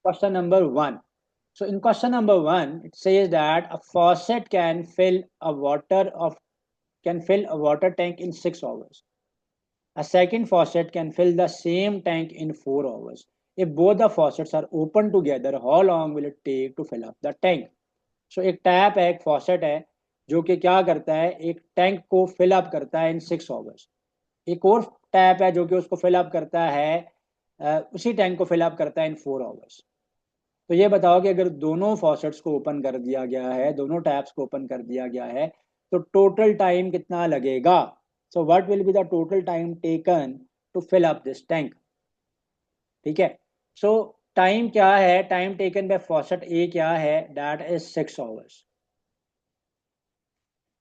question number 1. So in question number 1, it says that a faucet can fill a water tank in 6 hours. A second faucet can fill the same tank in 4 hours. If both the faucets are open together, how long will it take to fill up the tank? So एक tap है, एक faucet है, जो कि क्या करता है, एक टैंक को फिल अप करता है इन 6 आवर्स. एक और टैप है जो कि उसको फिल अप करता है, उसी टैंक को फिल अप करता है इन 4 आवर्स. तो ये बताओ कि अगर दोनों फॉसेट्स को ओपन कर दिया गया है, दोनों टैप्स को ओपन कर दिया गया है, तो टोटल टाइम कितना लगेगा? So what will be the total time taken to fill up this tank? ठीक है. सो टाइम क्या है, time taken by faucet A क्या है, that is 6 hours.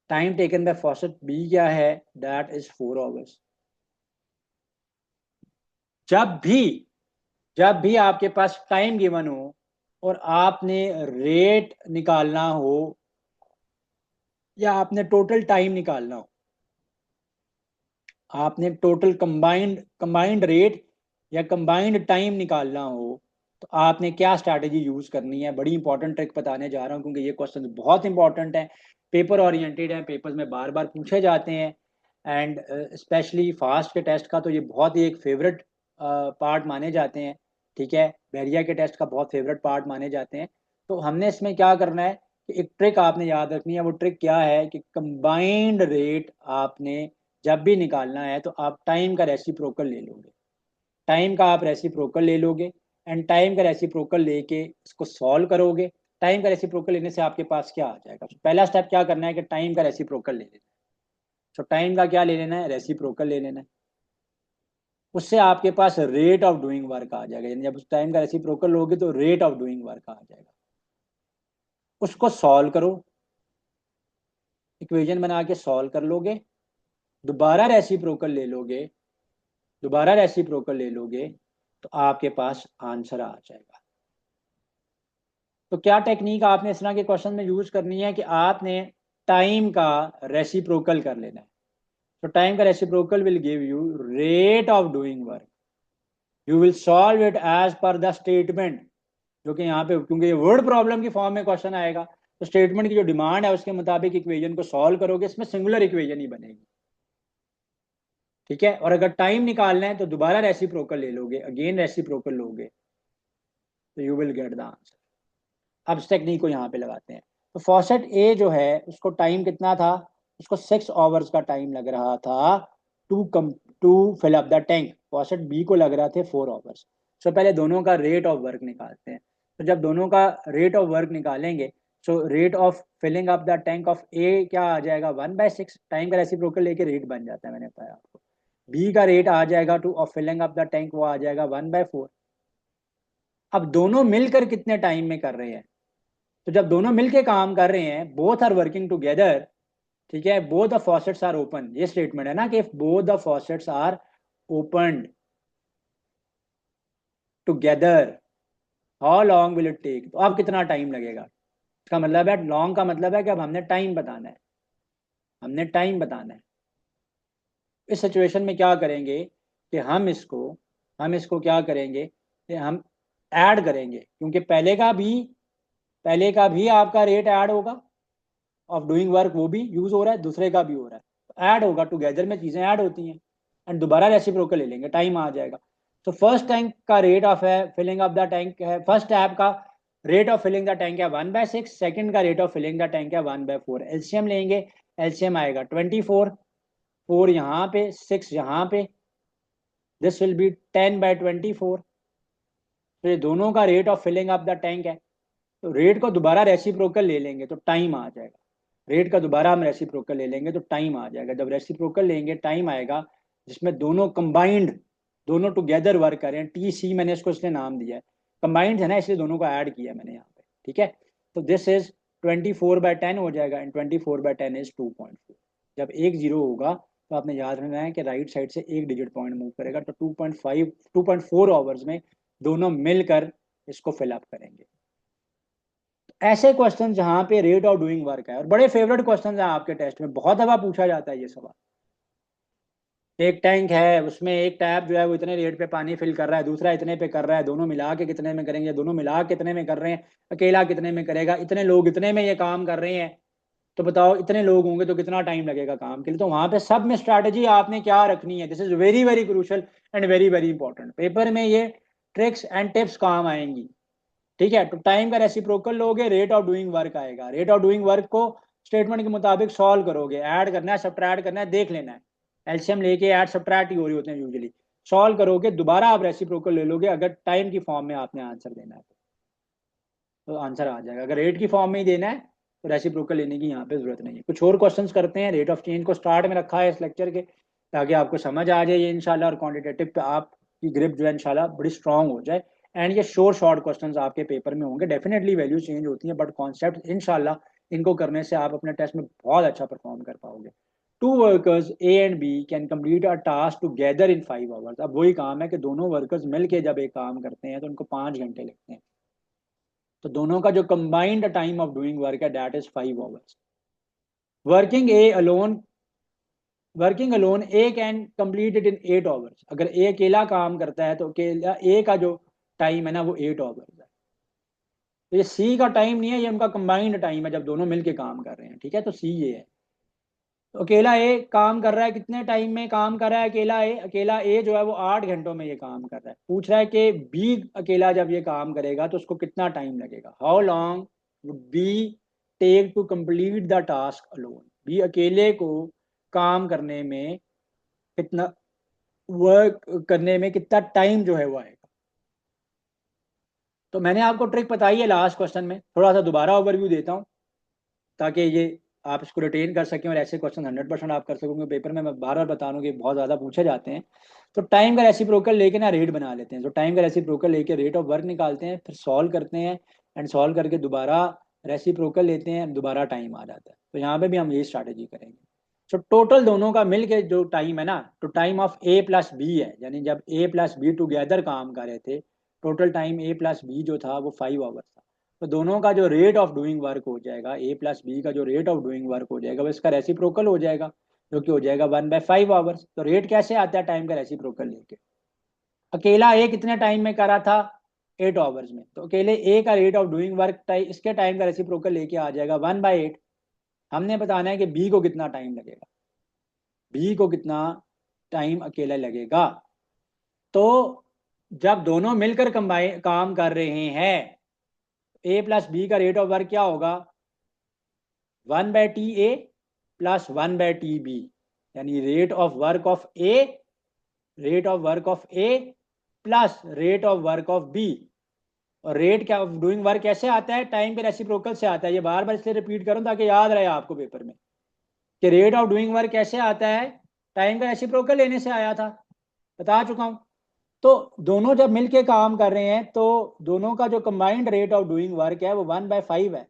Time taken by faucet B क्या है, दैट इज 4 आवर्स. जब भी जब भी आपके पास टाइम गिवन हो और आपने रेट निकालना हो या आपने टोटल टाइम निकालना हो, आपने टोटल कंबाइंड रेट या कंबाइंड टाइम निकालना हो, तो आपने क्या स्ट्रैटेजी यूज करनी है? बड़ी इंपॉर्टेंट ट्रिक बताने जा रहा हूं, क्योंकि ये क्वेश्चन बहुत इंपॉर्टेंट है, पेपर ओरिएंटेड है, पेपर्स में बार बार पूछे जाते हैं. एंड स्पेशली फास्ट के टेस्ट का तो ये बहुत ही एक फेवरेट पार्ट माने जाते हैं. ठीक है, बैरिया के टेस्ट का बहुत फेवरेट पार्ट माने जाते हैं. तो हमने इसमें क्या करना है कि एक ट्रिक आपने याद रखनी है. वो ट्रिक क्या है कि कंबाइंड रेट आपने जब भी निकालना है तो आप टाइम का रेसिप्रोकल ले लोगे. टाइम का आप रेसिप्रोकल ले लोगे एंड टाइम का रेसिप्रोकल लेके इसको सॉल्व करोगे. टाइम का रेसिप्रोकल लेने से आपके पास क्या आ जाएगा? तो पहला स्टेप क्या करना है कि टाइम का रेसिप्रोकल ले लेना है. तो टाइम का क्या ले लेना है? रेसिप्रोकल ले लेना है. उससे आपके पास रेट ऑफ डूइंग वर्क आ जाएगा. यानी जब उस टाइम का रेसिप्रोकल लोगे तो रेट ऑफ डूइंग वर्क आ जाएगा. उसको सॉल्व करो, इक्वेशन बना के सॉल्व कर लोगे, दोबारा रेसिप्रोकल ले लोगे, दोबारा रेसिप्रोकल ले लोगे, तो आपके पास आंसर आ जाएगा. तो क्या टेक्निक आपने इस तरह के क्वेश्चन में यूज करनी है कि आपने टाइम का रेसिप्रोकल कर लेना है. तो टाइम का reciprocal will give you rate of doing work. You will solve it as per the statement, जो कि यहाँ पे क्योंकि ये वर्ड प्रॉब्लम की फॉर्म में क्वेश्चन आएगा, तो स्टेटमेंट की जो डिमांड है उसके मुताबिक इक्वेशन को सॉल्व करोगे. इसमें सिंगुलर इक्वेशन ही बनेगी. ठीक है. और अगर टाइम निकालना है तो दोबारा रेसिप्रोकल ले लोगे, अगेन रेसिप्रोकल लोगे, तो you will get the answer. अब इस टेक्निक को यहाँ पे लगाते हैं. तो फॉसेट ए जो है उसको टाइम कितना था? उसको 6 आवर्स का टाइम लग रहा था to fill up the tank. Faucet B को लग रहा थे 4 आवर्स. सो पहले दोनों का रेट ऑफ वर्क निकालते हैं. तो जब दोनों का रेट ऑफ वर्क निकालेंगे, so rate of filling up the tank of A क्या आ जाएगा? 1/6. टाइम का रेसिप्रोकल लेके रेट बन जाता है, मैंने बताया आपको. बी का रेट आ जाएगा to of filling up the tank, वो आ जाएगा 1/4. अब दोनों मिलकर कितने टाइम में कर रहे हैं? तो जब दोनों मिलके काम कर रहे हैं, बोथ आर वर्किंग टुगेदर. ठीक है, both the faucets are open, ये स्टेटमेंट है ना कि both the faucets are open together, how long will it take? तो अब कितना टाइम लगेगा? इसका मतलब है, लॉन्ग का मतलब है कि अब हमने टाइम बताना है, हमने टाइम बताना है. इस सिचुएशन में क्या करेंगे कि हम इसको क्या करेंगे कि हम ऐड करेंगे, क्योंकि पहले का भी आपका रेट ऐड होगा ऑफ डूइंग वर्क, वो भी यूज हो रहा है, दूसरे का भी हो रहा है, तो ऐड होगा. टुगेदर में चीजें ऐड होती हैं. एंड दोबारा रेसिप्रोकल ले लेंगे, टाइम आ जाएगा. तो फर्स्ट टैंक का रेट ऑफ है फिलिंग ऑफ द टैंक है, फर्स्ट टैप का rate of filling the tank है 1/6, सेकंड का rate of filling the tank है 1/4. एलसीएम लेंगे, एलसीएम आएगा 24, 4 यहाँ पे, 6 यहाँ पे, दिस विल बी 10/24. तो ये दोनों का rate of filling up the tank है. तो रेट को दोबारा रेसिप्रोकल ले लेंगे तो टाइम आ जाएगा. रेट का दोबारा हम रेसिप्रोकल ले लेंगे तो टाइम आ जाएगा. जब रेसिप्रोकल लेंगे टाइम आएगा, जिसमें दोनों कंबाइंड, दोनों टुगेदर वर्क करें. टी सी मैंने इसको इसलिए नाम दिया है, कंबाइंड है ना, इसलिए दोनों को ऐड किया मैंने यहाँ पे. ठीक है. तो दिस इज 24/10 हो जाएगा एंड 24/10 इज 2.4. जब एक जीरो होगा तो आपने याद रखना है कि राइट साइड से एक डिजिट पॉइंट मूव करेगा. तो 2.4 आवर्स में दोनों मिलकर इसको फिलअप करेंगे. ऐसे क्वेश्चन जहां पे रेट ऑफ डूइंग वर्क है, और बड़े फेवरेट क्वेश्चन हैं आपके टेस्ट में, बहुत दफा पूछा जाता है ये सवाल. एक टैंक है, उसमें एक टैप जो है वो इतने रेट पे पानी फिल कर रहा है, दूसरा इतने पे कर रहा है, दोनों मिला के कितने में करेंगे, दोनों मिला के कितने में कर रहे हैं, अकेला कितने में करेगा, इतने लोग इतने में ये काम कर रहे हैं, तो बताओ इतने लोग होंगे तो कितना टाइम लगेगा काम के लिए। तो वहां पे सब में स्ट्रैटेजी आपने क्या रखनी है, this is very very crucial and very very important. Paper में ये ट्रिक्स एंड टिप्स काम आएंगी। ठीक है, तो टाइम का रेसिप्रोकल लोगे, रेट ऑफ डूइंग वर्क आएगा, रेट ऑफ डूइंग वर्क को स्टेटमेंट के मुताबिक सॉल्व करोगे, ऐड करना है सब्ट्रैक्ट करना है, देख लेना है, एलसीएम लेके ऐड सब्ट्रैक्ट ही हो रही होते हैं यूजुअली। सॉल्व करोगे, दोबारा आप रेसिप्रोकल ले लोगे, अगर टाइम की फॉर्म में आपने आंसर देना है तो आंसर आ जाएगा। अगर रेट की फॉर्म में ही देना है तो रेसिप्रोकल लेने की यहाँ पे जरूरत नहीं है। कुछ और क्वेश्चंस करते हैं, रेट ऑफ चेंज को स्टार्ट में रखा है इस लेक्चर के ताकि आपको समझ आ जाए ये इंशाल्लाह, और क्वांटिटेटिव पे आपकी ग्रिप जो है इंशाल्लाह बड़ी स्ट्रांग हो जाए। एंड ये शॉर्ट क्वेश्चंस आपके पेपर में होंगे, डेफिनेटली वैल्यू चेंज होती है बट कॉन्सेप्ट इंशाल्लाह इनको करने से आप अपने टेस्ट में बहुत अच्छा परफॉर्म कर पाओगे। Two workers A and B can complete a task together in 5 hours. अब वही काम है कि दोनों वर्कर्स मिलके जब एक काम करते हैं तो उनको 5 घंटे लगते हैं, तो दोनों का जो combined time of doing work है that is 5 hours. Working A alone working alone A can complete it in 8 hours. अगर ए अकेला काम करता है तो अकेला ए का जो टाइम है ना वो 8 आवर्स है। तो ये सी का टाइम नहीं है, ये उनका कंबाइंड टाइम है जब दोनों मिलके काम कर रहे हैं। ठीक है, तो सी ये है। तो अकेला ए काम कर रहा है, कितने टाइम में काम कर रहा है अकेला ए जो है वो 8 घंटों में ये काम कर रहा है। पूछ रहा है कि बी अकेला जब ये काम करेगा तो उसको कितना टाइम लगेगा, how long would be take to complete the task alone. B अकेले को काम करने में कितना वर्क करने में कितना टाइम जो है वो आएगा। तो मैंने आपको ट्रिक बताई है लास्ट क्वेश्चन में, थोड़ा सा दोबारा ओवरव्यू देता हूँ ताकि ये आप इसको रिटेन कर सकें और ऐसे क्वेश्चन 100% आप कर सकोगे पेपर में। मैं बार बार बता रहा हूँ कि बहुत ज़्यादा पूछे जाते हैं। तो टाइम का रेसिप्रोकल लेके ना रेट बना लेते हैं, तो टाइम का रेसिप्रोकल लेके रेट ऑफ वर्क निकालते हैं, फिर सॉल्व करते हैं, एंड सॉल्व करके दोबारा रेसिप्रोकल लेते हैं, दोबारा टाइम आ जाता है। तो यहाँ पे भी हम यही स्ट्रैटेजी करेंगे। तो टोटल दोनों का मिल के जो टाइम है ना, तो time of A plus B है, यानी जब ए प्लस बी टुगेदर काम कर रहे थे, टोटल टाइम ए प्लस बी जो था वो 5 आवर्स था। तो दोनों का जो रेट ऑफ डूइंग वर्क हो जाएगा, ए प्लस बी का जो रेट ऑफ डूइंग वर्क हो जाएगा वो इसका रेसिप्रोकल हो जाएगा, जो कि हो जाएगा 1/5 आवर्स। तो रेट कैसे आता है टाइम का रेसिप्रोकल लेके, अकेला ए कितने टाइम में करा था 8 आवर्स में, तो अकेले ए का रेट ऑफ डूइंग वर्क इसके टाइम का रेसिप्रोकल लेके आ जाएगा 1/8। हमने बताना है कि बी को कितना टाइम लगेगा, बी को कितना टाइम अकेला लगेगा। तो जब दोनों मिलकर कंबाइन काम कर रहे हैं, ए प्लस बी का रेट ऑफ वर्क क्या होगा, 1/TA प्लस 1/TB, यानी rate of work of A plus rate of work of B. और रेट क्या डूइंग वर्क कैसे आता है, टाइम के रेसिप्रोकल से आता है। ये बार बार इसलिए रिपीट करूं ताकि याद रहे आपको पेपर में कि रेट ऑफ डूइंग वर्क कैसे आता है, टाइम का रेसिप्रोकल लेने से आया था, बता चुका हूं। तो दोनों जब मिलके काम कर रहे हैं तो दोनों का जो combined rate of doing work है वो 1/5 है,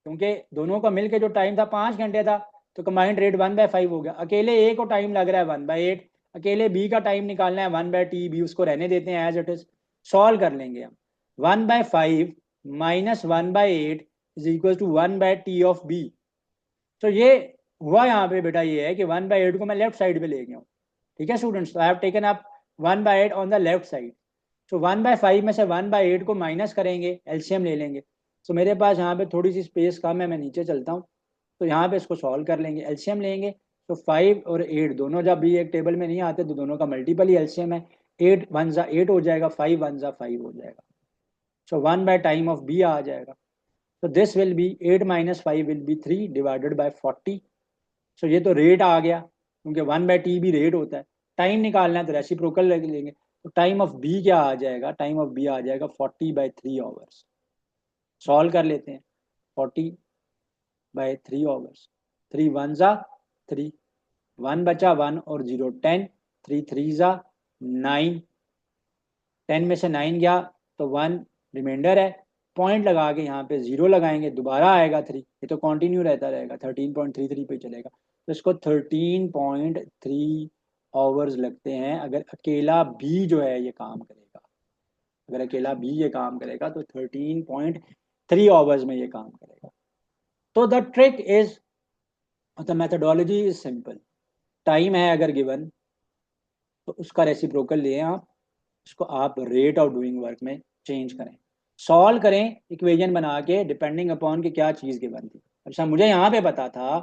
क्योंकि दोनों का मिलके जो टाइम था 5 घंटे था, तो कंबाइंड रेट 1/5 हो गया। अकेले ए को टाइम लग रहा है 1/8, अकेले बी का टाइम निकालना है 1/TB, उसको रहने देते हैं एज इट इज, सॉल्व कर लेंगे हम। 1/5 minus 1/8 is equal to 1/T of B. तो ये हुआ यहाँ पे बेटा ये है कि 1/8 को मैं लेफ्ट साइड पे ले गया हूँ। ठीक है students, I have taken up 1/8 on the left side. तो 1/5 में से 1/8 को माइनस करेंगे, एलसीएम ले लेंगे। तो मेरे पास यहाँ पे थोड़ी सी स्पेस कम है, मैं नीचे चलता हूँ। तो यहाँ पे इसको सॉल्व कर लेंगे, एलसीएम लेंगे। तो 5 और 8 दोनों जब भी एक टेबल में नहीं आते तो दोनों का मल्टीपल ही एलसीएम है। 8 1 जा 8 हो जाएगा, 5 1 जा 5 हो जाएगा। सो 1/टाइम ऑफ बी आ जाएगा। तो this will be 8 minus 5 will be 3 divided by 40। सो ये तो रेट आ गया, क्योंकि 1/T भी रेट होता है। टाइम निकालना है तो रेसिप्रोकल लेंगे। तो टाइम ऑफ बी क्या आ जाएगा, टाइम ऑफ बी आ जाएगा 40/3 आवर्स। सॉल्व कर लेते हैं, 40/3 आवर्स, 3 1 जा 3, 1 बचा 1 और 0 10, 3 3 जा 9, 10 में से 9 गया तो 1 रिमाइंडर है। पॉइंट लगा के यहाँ पे 0 लगाएंगे, दोबारा आएगा 3, ये तो कंटिन्यू रहता रहेगा, 13.33 पे चलेगा। तो इसको 13.3 आवर्स लगते हैं अगर अकेला बी जो है ये काम करेगा। अगर अकेला बी ये काम करेगा तो 13.3 आवर्स में ये काम करेगा। तो the trick is, the methodology is simple. Time है अगर गिवन तो उसका रेसिप्रोकल लें आप, उसको आप रेट ऑफ डूइंग वर्क में चेंज करें, सॉल्व करें इक्वेशन बना के डिपेंडिंग अपॉन कि क्या चीज़ गिवन थी। अच्छा मुझे यहाँ पे पता था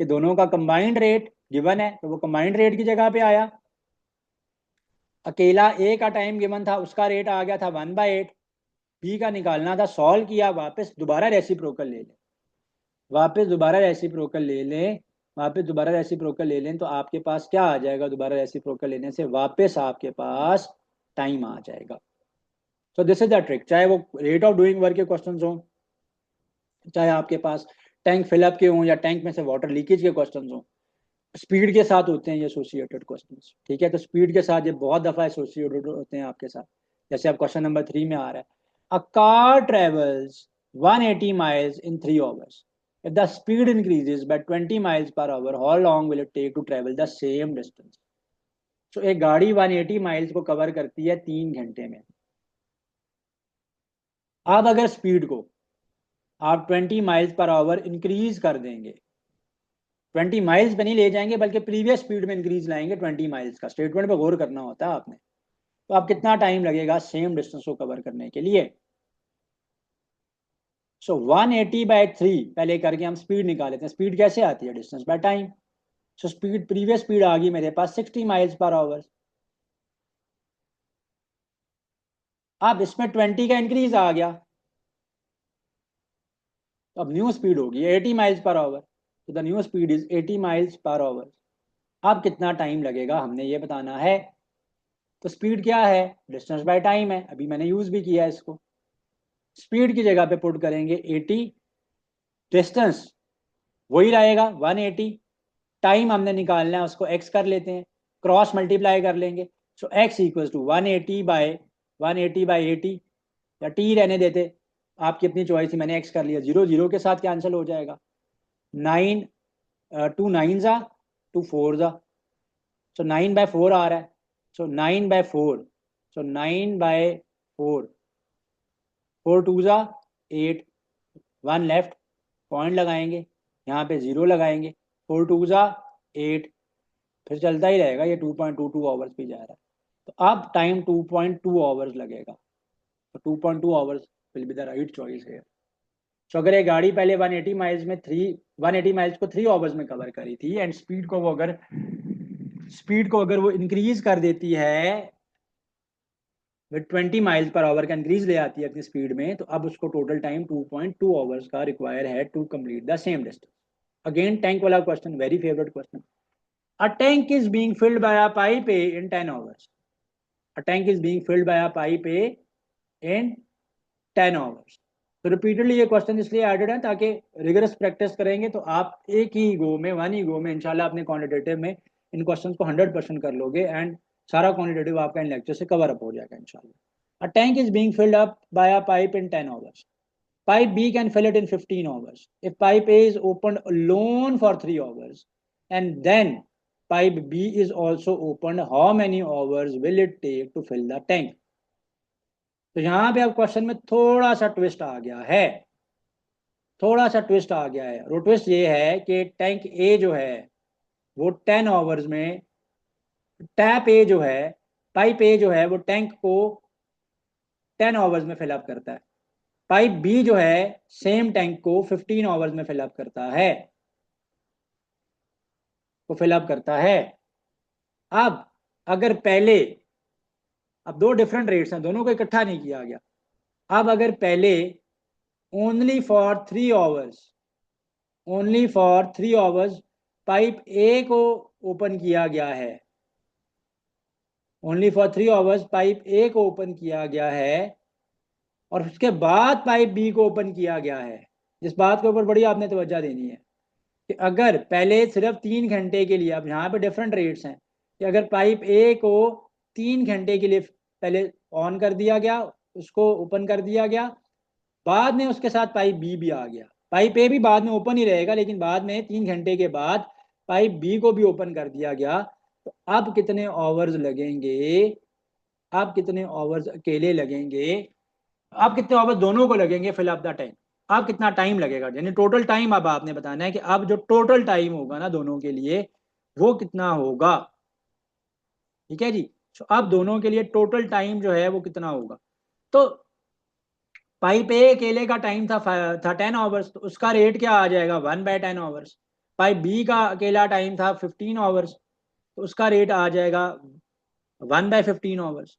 कि दोनों का कंबाइंड रेट गिवन है, तो वो कंबाइंड रेट की जगह पे आया। अकेला ए का टाइम गिवन था, उसका रेट आ गया था 1/8। बी का निकालना था, सॉल्व किया, वापस दोबारा रेसिप्रोकल ले लें, वापस दोबारा रेसिप्रोकल ले लें, वापस दोबारा रेसिप्रोकल ले लें, तो आपके पास क्या आ जाएगा? दोबारा रेसिप्रोकल लेने से वापस आपके पास टाइम आ जाएगा। सो दिस इज द ट्रिक, चाहे वो रेट ऑफ डूइंग वर्क के क्वेश्चंस हों, चाहे आपके पास टैंक फिलअप के हों, या टैंक में से वाटर लीकेज के क्वेश्चंस हों, स्पीड के साथ होते हैं ये एसोसिएटेड क्वेश्चंस। ठीक है, तो स्पीड के साथ ये बहुत दफा एसोसिएटेड होते हैं आपके साथ। जैसे अब क्वेश्चन नंबर 3 में आ रहा है, a car travels 180 miles in 3 hours. If the speed increases by 20 miles per hour, how long will it take to travel the same distance? So एक गाड़ी 180 माइल्स को कवर करती है 3 घंटे में। अब अगर स्पीड को आप 20 माइल्स पर आवर इंक्रीज कर देंगे, 20 माइल्स पे नहीं ले जाएंगे बल्कि प्रीवियस स्पीड में इंक्रीज लाएंगे 20 माइल्स का, स्टेटमेंट पे गौर करना होता है आपने, तो आप कितना टाइम लगेगा सेम डिस्टेंस को कवर करने के लिए। सो 180/3 पहले करके हम स्पीड निकाल लेते हैं। स्पीड कैसे आती है? Distance by time. So speed, previous speed आ गई मेरे पास 60 माइल्स पर आवर। अब इसमें 20 का इंक्रीज आ गया, तो अब न्यू स्पीड होगी 80 माइल्स पर आवर, तो the new speed is 80 miles per our. अब कितना टाइम लगेगा हमने ये बताना है। तो स्पीड क्या है? डिस्टेंस बाय टाइम है, अभी मैंने यूज भी किया है इसको। स्पीड की जगह पे पुट करेंगे 80, डिस्टेंस वही रहेगा 180, टाइम हमने निकालना है उसको एक्स कर लेते हैं, क्रॉस मल्टीप्लाई कर लेंगे। सो एक्स इक्वल टू 180/80 या टी रहने देते, आपकी अपनी चॉइस ही, मैंने एक्स कर लिया। 0 0 के साथ कैंसिल हो जाएगा, 9 2 9 जा, 2 4 जा, सो 9/4 आ रहा है। सो 9/4, सो 9/4, 4 2 जा 8, 1 लेफ्ट, पॉइंट लगाएंगे, यहाँ पे 0 लगाएंगे, 4 2 जा 8, फिर चलता ही रहेगा, ये 2.22 आवर्स भी जा रहा है। तो अब टाइम 2.2 आवर्स लगेगा, तो 2.2 hours will be the right choice है। तो अगर ये गाड़ी पहले 180 माइल्स को 3 आवर्स में कवर करी थी, एंड स्पीड को अगर वो इंक्रीज कर देती है विद 20 माइल्स पर आवर का इंक्रीज ले आती है अपनी स्पीड में, तो अब उसको टोटल टाइम 2.2 आवर्स का रिक्वायर है to complete the same distance. Again tank वाला question, very favourite question. A tank is being filled by a pipe A in 10 hours. A tank is being filled by a pipe A in 10 hours. तो repeatedly ये question इसलिए added है ताकि rigorous practice करेंगे तो आप एक ही गो में, वन ही गो में इंशाल्लाह अपने क्वांटिटेटिव में इन क्वेश्चन को 100% कर लोगे, एंड सारा क्वांटिटेटिव आपका इन लेक्चर से कवर अप हो जाएगा इंशाल्लाह। अ tank is being filled up by a pipe in 10 hours. Pipe B can fill it in 15 hours. If pipe A is opened alone for 3 hours and then pipe B is also opened, how many hours will it take to fill the tank? तो यहां पे अब question में थोड़ा सा twist आ गया है, थोड़ा सा ट्विस्ट आ गया है। वो ट्विस्ट ये है कि टैंक ए जो है वो 10 आवर्स में, टैप ए जो है, पाइप ए जो है वो टैंक को 10 आवर्स में फिलअप करता है। पाइप बी जो है सेम टैंक को 15 आवर्स में फिलअप करता है, को फिलअप करता है। अब अगर पहले, अब दो डिफरेंट रेट्स हैं, दोनों को इकट्ठा नहीं किया गया। अब अगर पहले only for 3 hours, only for 3 hours pipe ए को ओपन किया गया है, ओनली फॉर 3 आवर्स पाइप ए को ओपन किया गया है, और उसके बाद पाइप बी को ओपन किया गया है। इस बात के ऊपर बड़ी आपने तवज्जो देनी है कि अगर पहले सिर्फ 3 घंटे के लिए, अब यहाँ पे डिफरेंट रेट्स हैं, कि अगर पाइप ए को 3 घंटे के लिए पहले ऑन कर दिया गया, उसको ओपन कर दिया गया, बाद में उसके साथ पाइप बी भी आ गया, पाइप ए भी बाद में ओपन ही रहेगा, लेकिन बाद में 3 घंटे के बाद पाइप बी को भी ओपन कर दिया गया, तो अब कितने आवर्स लगेंगे? अब कितने आवर्स अकेले लगेंगे? अब कितने आवर्स दोनों को लगेंगे फिल अप द टैंक? अब कितना टाइम लगेगा, यानी टोटल टाइम अब आपने बताना है कि अब जो टोटल टाइम होगा ना दोनों के लिए वो कितना होगा। ठीक है जी। तो अब दोनों के लिए टोटल टाइम जो है वो कितना होगा। तो पाइप ए अकेले का टाइम था 10 आवर्स, तो उसका रेट क्या आ जाएगा 1/10 आवर्स। पाइप बी का अकेला टाइम था 15 आवर्स, तो उसका रेट आ जाएगा 1/15 आवर्स।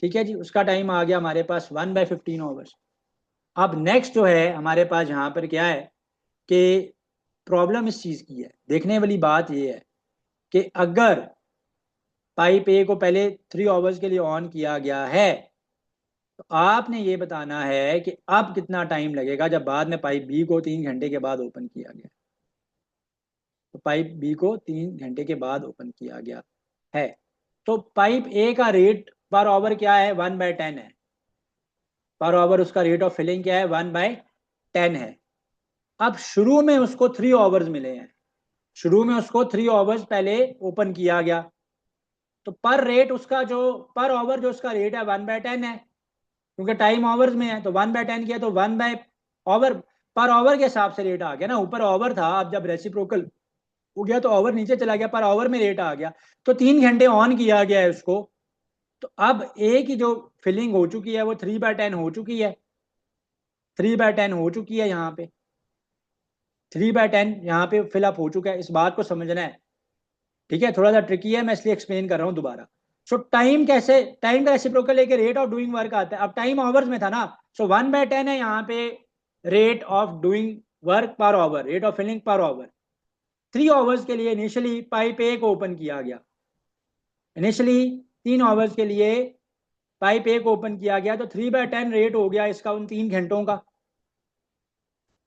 ठीक है जी, उसका टाइम आ गया हमारे पास 1/15 आवर्स। अब नेक्स्ट जो है हमारे पास यहाँ पर क्या है कि प्रॉब्लम इस चीज़ की है, देखने वाली बात ये है कि अगर पाइप ए को पहले 3 आवर्स के लिए ऑन किया गया है, तो आपने ये बताना है कि अब कितना टाइम लगेगा जब बाद में पाइप बी को 3 घंटे के बाद ओपन किया गया। तो पाइप बी को 3 घंटे के बाद ओपन किया गया है, तो पाइप ए का रेट पर आवर क्या है 1/10 है। पर आवर उसका रेट ऑफ फिलिंग क्या है 1/10 है। अब शुरू में उसको 3 आवर्स मिले हैं, शुरू में उसको 3 आवर्स पहले ओपन किया गया, तो पर रेट उसका जो पर आवर जो उसका रेट है 1/10 है, क्योंकि टाइम आवर्स में है, तो 1/10 किया तो 1/आवर पर आवर के हिसाब से रेट आ गया ना। ऊपर आवर था, अब जब रेसिप्रोकल हो गया तो आवर नीचे चला गया, पर आवर में रेट आ गया। तो 3 घंटे ऑन किया गया है उसको, तो अब ए की जो फिलिंग हो चुकी है वो 3/10 हो चुकी है, 3/10 हो चुकी है यहाँ पे, 3/10 यहाँ पे फिलअप हो चुका है। इस बात को समझना है, ठीक है, थोड़ा सा ट्रिकी है, मैं इसलिए एक्सप्लेन कर रहा हूँ दोबारा। सो टाइम कैसे, टाइम का रेसिप्रोकल लेके रेट ऑफ डूइंग वर्क आता है। अब टाइम आवर्स में था ना, सो 1/10 है यहाँ पे rate of doing work per hour, rate of filling per hour. 3 hours के लिए इनिशियली पाइप ए को ओपन किया गया, इनिशियली 3 आवर्स के लिए पाइप ए को ओपन किया गया, तो 3/10 रेट हो गया इसका उन 3 घंटों का,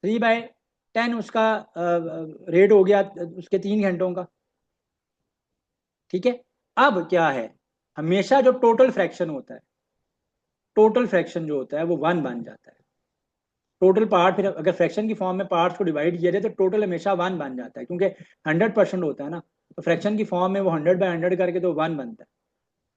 3/10 उसका रेट हो गया उसके 3 घंटों का। ठीक है। अब क्या है, हमेशा जो टोटल फ्रैक्शन होता है, टोटल फ्रैक्शन जो होता है वो 1 बन जाता है। टोटल पार्ट, फिर अगर फ्रैक्शन की फॉर्म में पार्ट्स को डिवाइड किया जाए तो टोटल हमेशा 1 बन जाता है, क्योंकि 100% होता है ना, तो फ्रैक्शन की फॉर्म में वो 100/100 करके तो 1 बनता है।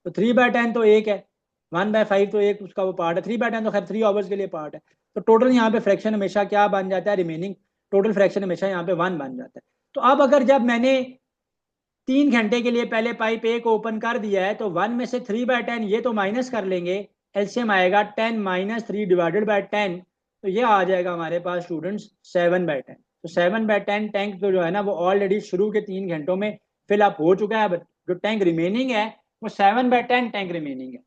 तो 3/10 तो एक है, 1/5 तो एक उसका वो पार्ट है, 3/10 तो खैर 3 आवर्स के लिए पार्ट है। तो टोटल यहाँ पे फ्रैक्शन हमेशा क्या बन जाता है, रिमेनिंग टोटल फ्रैक्शन हमेशा यहाँ पे 1 बन जाता है। तो अब अगर जब मैंने 3 घंटे के लिए पहले पाइप ए को ओपन कर दिया है, तो 1 में से 3/10 ये तो माइनस कर लेंगे, एलसीएम आएगा 10 - 3 डिवाइडेड बाय 10, तो ये आ जाएगा हमारे पास स्टूडेंट्स 7/10। तो 7/10 टैंक तो जो है ना वो ऑलरेडी शुरू के 3 घंटों में फिल अप हो चुका है। अब जो टैंक रिमेनिंग है वो 7/10 टैंक रिमेनिंग है।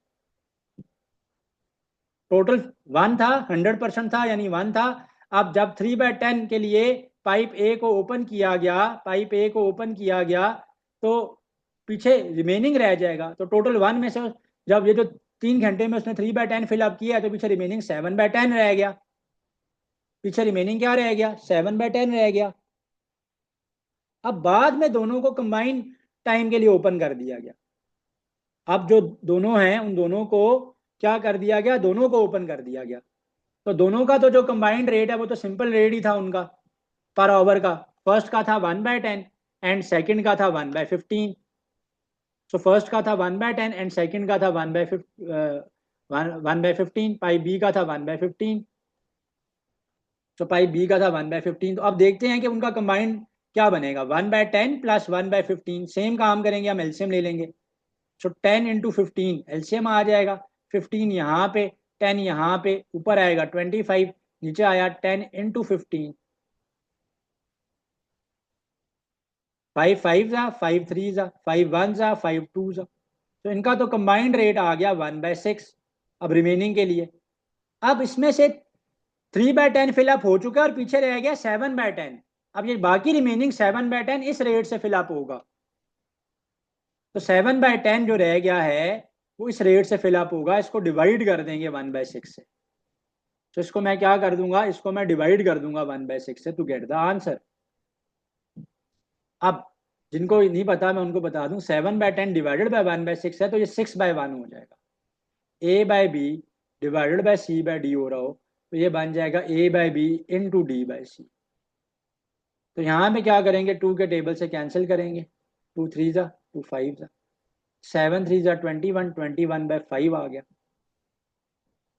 टोटल 1 था, 100% था यानी 1 था। अब जब 3/10 के लिए पाइप ए को ओपन किया गया, पाइप ए को ओपन किया गया, तो पीछे रिमेनिंग रह जाएगा। तो टोटल 1 में से जब ये जो 3 घंटे में उसने 3/10 फिलअप किया है, तो पीछे रिमेनिंग 7/10 रह गया। पीछे रिमेनिंग क्या रह गया 7/10 रह गया। अब बाद में दोनों को कंबाइन टाइम के लिए ओपन कर दिया गया। अब जो दोनों हैं उन दोनों को क्या कर दिया गया, दोनों को ओपन कर दिया गया। तो दोनों का तो जो कंबाइंड रेट है वो तो सिंपल रेट ही था उनका पर आवर का। फर्स्ट का था 1/10 एंड सेकंड का था 1/15। सो फर्स्ट का था 1/10 एंड सेकंड का था 1/15। पाई बी का था 1/15। तो पाई बी का था 1/15। तो अब देखते हैं कि उनका कंबाइंड क्या बनेगा, 1/10 प्लस 1/15। सेम काम करेंगे, हम एलसीएम ले लेंगे। सो 10 × 15 एलसीएम आ जाएगा, 15 यहाँ पे, 10 यहाँ पे, ऊपर आएगा 25, नीचे आया 10 × 15। 5 5 जा, 5 3 जा, 5 1 जा, 5 2 जा। तो इनका तो कंबाइंड रेट आ गया 1/6। अब रिमेनिंग के लिए, अब इसमें से 3/10 फिलअप हो चुका है और पीछे रह गया 7/10। अब ये बाकी रिमेनिंग 7/10 इस रेट से फिलअप होगा। तो 7/10 जो रह गया है वो इस रेट से फिलअप होगा। इसको डिवाइड कर देंगे 1/6 से। तो इसको मैं क्या कर दूंगा, इसको मैं डिवाइड कर दूंगा 1/6 से टू गेट द आंसर। अब जिनको नहीं पता मैं उनको बता दूं, 7/10 डिवाइडेड बाय 1/6 है, तो ये 6/1 हो जाएगा। A/B डिवाइडेड बाय C/D हो रहा हो, तो ये बन जाएगा A/B इंटू D/C। तो यहाँ पे क्या करेंगे, 2 के टेबल से कैंसिल करेंगे, 2 3 जा, 2 5 जा, 7 3 जा 21, 21/5 आ गया।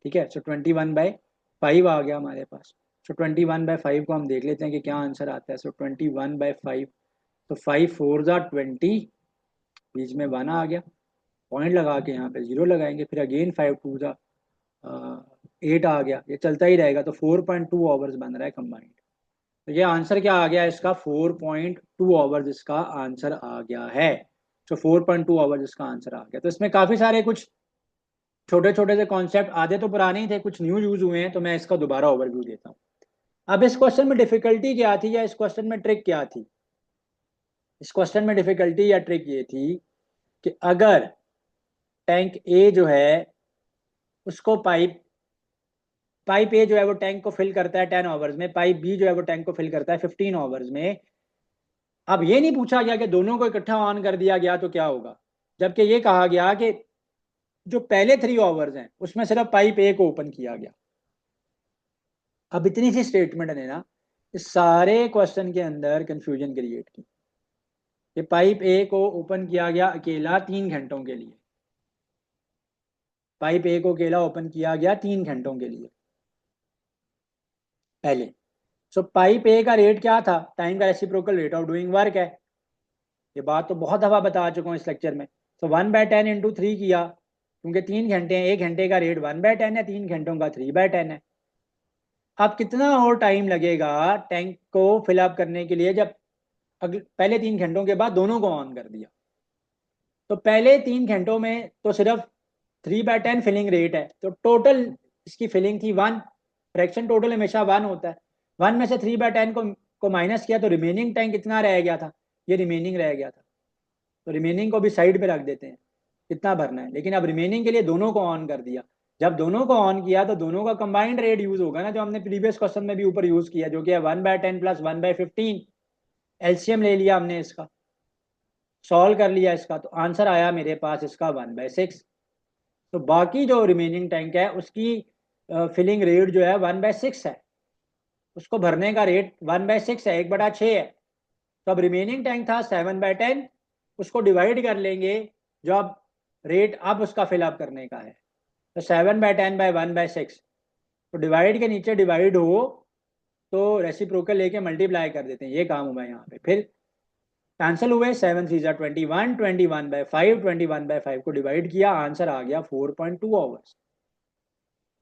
ठीक है, सो 21/5 आ गया हमारे पास। सो 21/5 को हम देख लेते हैं कि क्या आंसर आता है। सो 21/5 तो 5 4 ज़ा 20, बीच में 1 आ गया, पॉइंट लगा के यहाँ पे 0 लगाएंगे, फिर अगेन 5 2 ज़ा 8 आ गया, ये चलता ही रहेगा। तो 4.2 आवर्स बन रहा है कंबाइंड। तो ये आंसर क्या आ गया इसका, 4.2 आवर्स इसका आंसर आ गया है। तो 4.2 आवर्स इसका आंसर आ गया। तो इसमें काफ़ी सारे कुछ छोटे छोटे से कॉन्सेप्ट, आधे तो पुराने ही थे, कुछ न्यू यूज हुए हैं, तो मैं इसका दोबारा ओवरव्यू देता हूँ। अब इस क्वेश्चन में डिफिकल्टी क्या थी, या इस क्वेश्चन में ट्रिक क्या थी? इस क्वेश्चन में डिफिकल्टी या ट्रिक ये थी कि अगर टैंक ए जो है उसको पाइप ए जो है वो टैंक को फिल करता है 10 आवर्स में, पाइप बी जो है वो टैंक को फिल करता है 15 आवर्स में। अब ये नहीं पूछा गया कि दोनों को इकट्ठा ऑन कर दिया गया तो क्या होगा, जबकि ये कहा गया कि जो पहले 3 आवर्स हैं उसमें सिर्फ पाइप ए को ओपन किया गया। अब इतनी सी स्टेटमेंट ने ना इस सारे क्वेश्चन के अंदर कंफ्यूजन क्रिएट की कि पाइप ए को ओपन किया गया अकेला 3 घंटों के लिए, पाइप ए को अकेला ओपन किया गया 3 घंटों के लिए पहले। सो पाइप ए का रेट क्या था, टाइम का reciprocal rate of doing work है, ये बात तो बहुत दफा बता चुका हूँ इस लेक्चर में। सो 1/10 इंटू 3 किया, क्योंकि 3 घंटे हैं, 1 घंटे का रेट 1/10 है, 3 घंटों का 3/10 है। अब कितना और टाइम लगेगा टैंक को फिलअप करने के लिए, जब पहले 3 घंटों के बाद दोनों को ऑन कर दिया। तो पहले 3 घंटों में तो सिर्फ 3/10 फिलिंग रेट है, तो टोटल इसकी फिलिंग थी 1। फ्रैक्शन टोटल हमेशा 1 होता है। 1 में से 3/10 को माइनस किया तो रिमेनिंग टैंक कितना रह गया था, ये रिमेनिंग रह गया था। तो रिमेनिंग को भी साइड पे रख देते हैं, कितना भरना है। लेकिन अब रिमेनिंग के लिए दोनों को ऑन कर दिया। जब दोनों को ऑन किया तो दोनों का कंबाइंड रेट यूज होगा ना, जो हमने प्रीवियस क्वेश्चन में भी ऊपर यूज किया, जो कि है 1/10 प्लस 1/15। एलसीएम ले लिया हमने इसका, सॉल्व कर लिया इसका, तो आंसर आया मेरे पास इसका 1/6। तो बाकी जो रिमेनिंग टैंक है उसकी फिलिंग रेट जो है 1/6 है, उसको भरने का रेट 1/6 है, 1/6 है। तो अब रिमेनिंग टैंक था 7/10, उसको डिवाइड कर लेंगे, जो अब रेट अब उसका फिलअप करने का है। तो 7/10 बाय 1/6, तो डिवाइड के नीचे डिवाइड हो तो रेसिप्रोकल लेके मल्टीप्लाई कर देते हैं, ये काम हुआ यहाँ पे। फिर कैंसिल हुए, 7 3 जा 21, 21/5, 21/5 को डिवाइड किया, आंसर आ गया 4.2 आवर्स।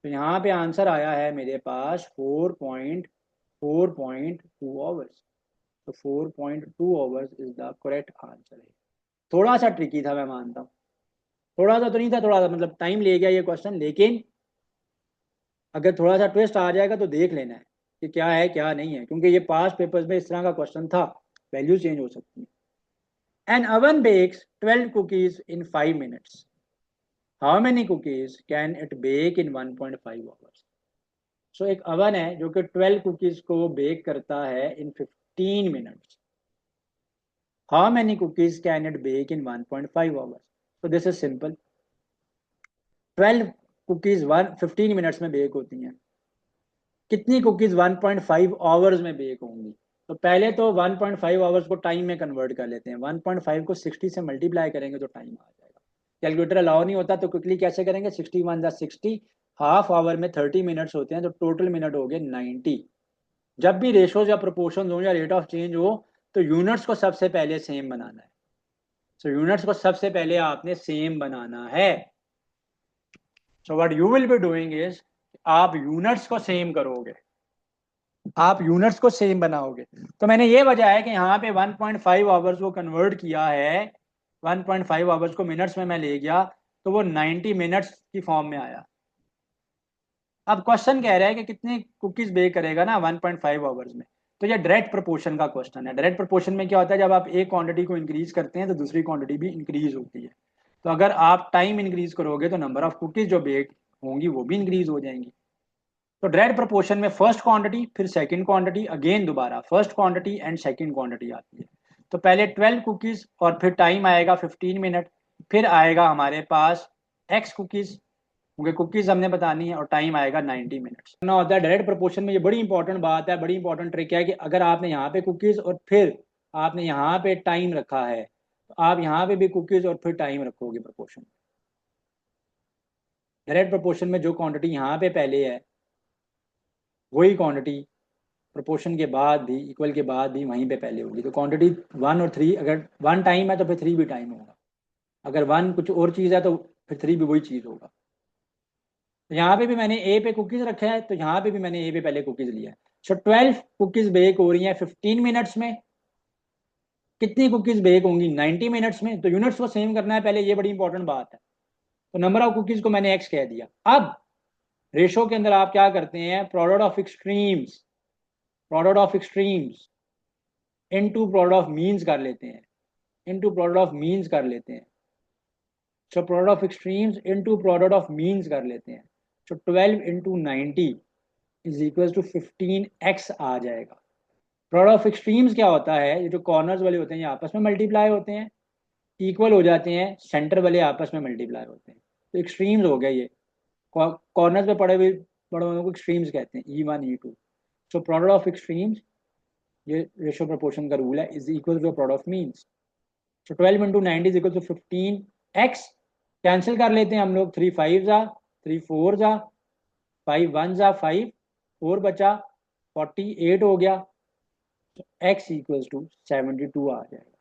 तो यहाँ पे आंसर आया है मेरे पास 4.2 आवर्स। तो 4.2 hours is the correct answer है। थोड़ा सा ट्रिकी था मैं मानता हूँ, थोड़ा सा तो नहीं था, थोड़ा सा मतलब टाइम ले गया ये क्वेश्चन, लेकिन अगर थोड़ा सा ट्विस्ट आ जाएगा तो देख लेना है कि क्या है क्या नहीं है, क्योंकि ये पास्ट पेपर्स में इस तरह का क्वेश्चन था, वैल्यू चेंज हो सकती है। An oven bakes 12 cookies in 5 minutes. How many cookies can it bake in 1.5 hours? सो एक अवन है जो कि 12 कुकीज को बेक करता है in 15 minutes. How many cookies can it bake in 1.5 hours? So this is simple. 12 cookies 15 minutes में bake होती हैं, कितनी कुकीज 1.5 आवर्स में बेक होंगी? तो पहले तो 1.5 आवर्स को टाइम में कन्वर्ट कर लेते हैं, 1.5 को 60 से मल्टीप्लाई करेंगे तो टाइम आ जाएगा। कैलकुलेटर अलाउ नहीं होता तो क्विकली कैसे करेंगे, 61 जा 60, हाफ आवर में 30 मिनट्स होते हैं, तो टोटल मिनट हो गए 90। जब भी रेशोज या प्रोपोर्शन हो या रेट ऑफ चेंज हो तो यूनिट्स को सबसे पहले सेम बनाना है। सो यूनिट्स को सबसे पहले आपने सेम बनाना है। So what you will be doing is, आप यूनिट्स को सेम करोगे, आप यूनिट्स को सेम बनाओगे। तो मैंने ये वजह है कि यहाँ पे 1.5 आवर्स को कन्वर्ट किया है, 1.5 आवर्स को मिनट्स में मैं ले गया तो वो 90 मिनट्स की फॉर्म में आया। अब क्वेश्चन कह रहा है कि कितने कुकीज बेक करेगा ना 1.5 आवर्स में, तो ये डायरेक्ट प्रोपोर्शन का क्वेश्चन है। डायरेक्ट प्रोपोर्शन में क्या होता है, जब आप एक क्वांटिटी को इंक्रीज करते हैं तो दूसरी क्वांटिटी भी इंक्रीज होती है। तो अगर आप टाइम इंक्रीज करोगे तो नंबर ऑफ कुकीज जो बेक होंगी वो भी इंक्रीज हो जाएंगी। तो डायरेक्ट प्रोपोर्शन में फर्स्ट क्वांटिटी फिर सेकंड क्वांटिटी, अगेन दोबारा first quantity and second quantity आती है। तो पहले 12 कुकीज और फिर टाइम आएगा 15 मिनट, फिर आएगा हमारे पास एक्स कुकीज, क्योंकि कुकीज हमने बतानी है, और टाइम आएगा 90 मिनट्स। ना होता है डायरेक्ट प्रोपोर्शन में, ये बड़ी इंपॉर्टेंट बात है, बड़ी इंपॉर्टेंट ट्रिक है कि अगर आपने यहाँ पे कुकीज और फिर आपने यहाँ पे टाइम रखा है तो आप यहाँ पे भी कुकीज और फिर टाइम रखोगे प्रोपोर्शन। डायरेक्ट प्रोपोर्शन में जो क्वांटिटी यहाँ पे पहले है वही क्वांटिटी प्रोपोर्शन के बाद भी, इक्वल के बाद भी वहीं पे पहले होगी। तो क्वांटिटी 1 और 3, अगर 1 टाइम है तो फिर 3 भी टाइम होगा, अगर 1 कुछ और चीज़ है तो फिर 3 भी वही चीज़ होगा। तो यहाँ पे भी मैंने ए पे कुकीज़ रखा है, तो यहाँ पे भी मैंने ए पे पहले कुकीज़ लिया है। सो 12 कुकीज़ बेक हो रही हैं 15 मिनट्स में। कितनी कुकीज़ बेक होंगी 90 मिनट्स में। तो यूनिट्स को सेम करना है पहले, ये बड़ी इंपॉर्टेंट बात है। तो नंबर ऑफ कुकीज़ को मैंने एक्स कह दिया। अब रेशो के अंदर आप क्या करते हैं, product of extremes, product of extremes into product of means कर लेते हैं, इनटू प्रोडक्ट ऑफ मीन्स कर लेते हैं। So product of extremes into product of means कर लेते हैं। So 12 into 90 is equal to 15x आ जाएगा। प्रोडक्ट ऑफ एक्सट्रीम्स क्या होता है, ये जो कॉर्नर्स वाले होते हैं ये आपस में मल्टीप्लाई होते हैं, इक्वल हो जाते हैं, सेंटर वाले आपस में मल्टीप्लाई होते हैं। तो एक्सट्रीम्स हो गया ये, कॉर्नर्स पे पड़े हुए बड़े होने को एक्सट्रीम्स कहते हैं, E1 E2। So product of extremes, ये रेशो प्रोपोर्शन का रूल है, is equal to product of means. So 12 into 90 is equal to 15x। Cancel कर लेते हैं हम लोग, 3 5 जा, 3 4 जा, 5 1 जा, 5 4 बचा, 48 हो गया। तो x इक्वल्स टू 72 आ जाएगा।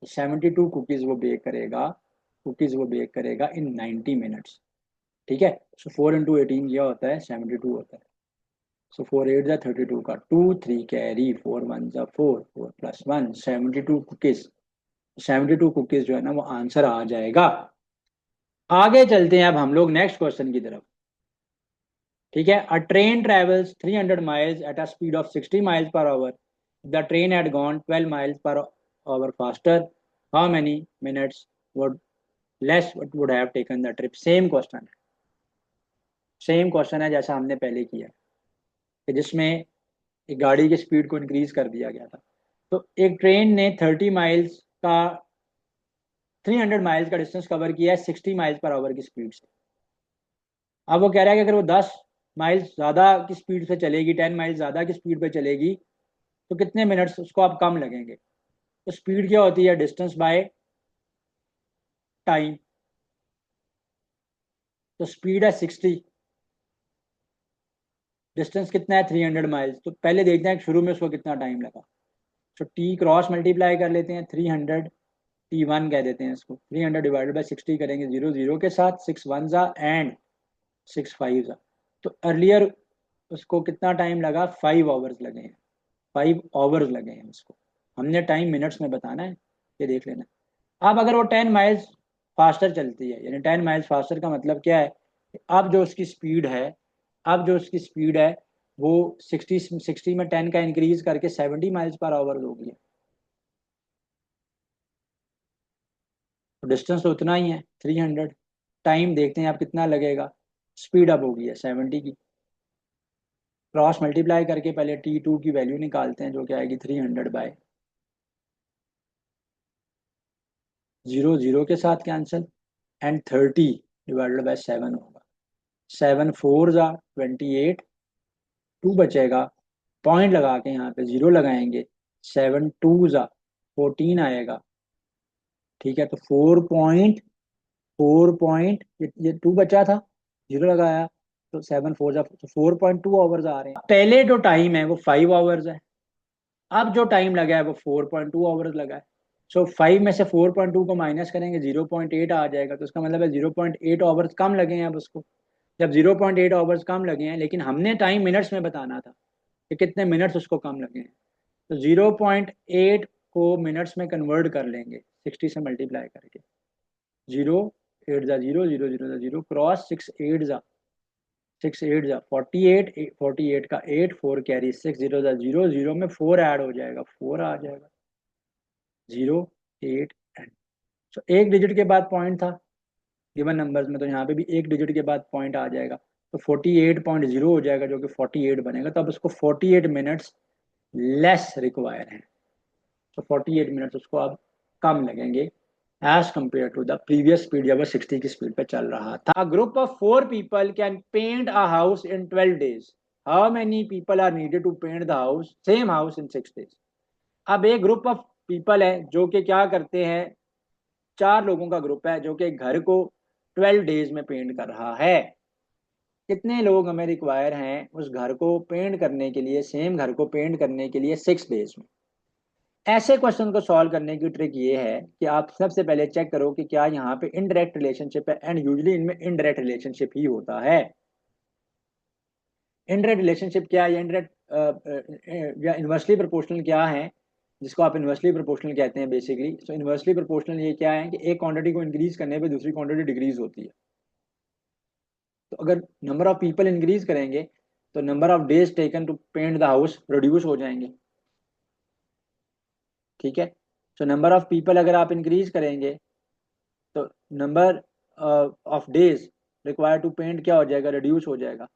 72 कुकीज वो बेक करेगा, कुकीज वो बेक करेगा इन 90 मिनट्स। ठीक है। सो 4 इंटू 18 यह होता है 72 होता है। सो 4 8 जा 32 का 2 3 कैरी, 4 1 जा 4 4 प्लस 1 72 कुकीज। 72 कुकीज जो है ना वो आंसर आ जाएगा। आगे चलते हैं अब हम लोग नेक्स्ट क्वेश्चन की तरफ। ठीक है। अ train travels 300 miles at a speed of 60 miles per our. The train had gone 12 miles per our faster, how many minutes would less would have taken the trip. Same question है, same question है जैसा हमने पहले किया कि जिसमें एक गाड़ी की स्पीड को इंक्रीज कर दिया गया था। तो एक ट्रेन ने 30 माइल्स का 300 माइल्स का डिस्टेंस कवर किया है 60 माइल्स पर आवर की स्पीड से। अब वो कह रहा है कि अगर वो 10 माइल्स ज़्यादा की स्पीड से चलेगी, 10 माइल्स ज़्यादा की स्पीड पे चलेगी, तो कितने मिनट्स उसको अब कम लगेंगे। तो स्पीड क्या होती है, डिस्टेंस बाय टाइम। तो स्पीड है 60, डिस्टेंस कितना है 300 माइल्स। तो पहले देखते हैं शुरू में उसको कितना टाइम लगा। तो टी क्रॉस मल्टीप्लाई कर लेते हैं, 300 T1 कह देते हैं इसको। 300 डिवाइडेड बाई 60 करेंगे, 0 0 के साथ, 6 1 जा एंड 6 5 जा। तो अर्लियर उसको कितना टाइम लगा, 5 आवर्स लगे हैं, 5 आवर्स लगे हैं उसको। हमने टाइम मिनट्स में बताना है, ये देख लेना। अब अगर वो 10 माइल्स फास्टर चलती है, यानी 10 माइल्स फास्टर का मतलब क्या है, अब जो उसकी स्पीड है, अब जो उसकी स्पीड है वो 60 में 10 का इंक्रीज करके 70 माइल्स पर आवर हो गई है। तो डिस्टेंस तो उतना ही है 300। टाइम देखते हैं आप कितना लगेगा, स्पीड अप हो गई है 70 की। क्रॉस मल्टीप्लाई करके पहले T2 की वैल्यू निकालते हैं जो कि आएगी 300 बाय 0 0 के साथ कैंसिल एंड 30 डिवाइडेड बाय 7 होगा। 7 4 जा 28, 2 बचेगा, पॉइंट लगा के यहाँ पे 0 लगाएंगे, 7 2 जा 14 आएगा। ठीक है। तो 4 पॉइंट ये 2 बचा था, 0 लगाया, तो 7 4 जा तो 4.2 आवर्स आ रहे हैं। पहले जो टाइम है वो 5 आवर्स है, अब जो टाइम लगा है वो 4.2 आवर्स लगा है। सो 5 में से 4.2 को माइनस करेंगे, 0.8 आ जाएगा। तो इसका मतलब है 0.8 आवर्स कम लगे हैं अब उसको। जब 0.8 आवर्स कम लगे हैं, लेकिन हमने टाइम मिनट्स में बताना था कि कितने मिनट्स उसको कम लगे हैं, तो 0.8 को मिनट्स में कन्वर्ट कर लेंगे 60 से मल्टीप्लाई करके। 0 8 जा 0 0 0 जा 0 क्रॉस 6 8 जा 6 8 जा 48, 48 का 8 4 कैरी 6 0 जा 0 0 में 4 ऐड हो जाएगा, 4 आ जाएगा, 0 8 एंड। सो एक डिजिट के बाद पॉइंट था गिवन नंबर्स में, तो यहाँ पे भी एक डिजिट के बाद पॉइंट आ जाएगा। तो 48.0 हो जाएगा जो कि 48 बनेगा। तो अब उसको 48 मिनट्स लेस रिक्वायर है। तो 48 मिनट्स उसको अब कम लगेंगे as compare to the previous speed जब वो 60 की स्पीड पे चल रहा था। Group of 4 people can paint a house in 12 days, how many people are needed to paint the house same house in 6 days. अब एक ग्रुप ऑफ पीपल है जो कि क्या करते हैं, 4 लोगों का ग्रुप है जो कि घर को 12 डेज में पेंट कर रहा है। कितने लोग हमें रिक्वायर हैं उस घर को पेंट करने के लिए, सेम घर को पेंट करने के लिए 6 डेज में। ऐसे क्वेश्चन को सॉल्व करने की ट्रिक ये है कि आप सबसे पहले चेक करो कि क्या यहाँ पे इनडायरेक्ट रिलेशनशिप है, एंड यूजली इनमें इनडायरेक्ट रिलेशनशिप ही होता है। इनडायरेक्ट रिलेशनशिप क्या है, या इनडायरेक्ट या इन्वर्सली प्रोपोर्शनल क्या है, जिसको आप इन्वर्सली प्रोपोर्शनल कहते हैं बेसिकली। सो इन्वर्सली प्रोपोर्शनल ये क्या है कि एक क्वांटिटी को इंक्रीज करने पे दूसरी क्वांटिटी डिक्रीज होती है। तो अगर नंबर ऑफ पीपल इंक्रीज करेंगे तो number of days taken to paint the house reduce हो जाएंगे। ठीक है, सो नंबर ऑफ पीपल अगर आप इंक्रीज करेंगे तो number of days required to paint क्या हो जाएगा, रिड्यूस हो जाएगा।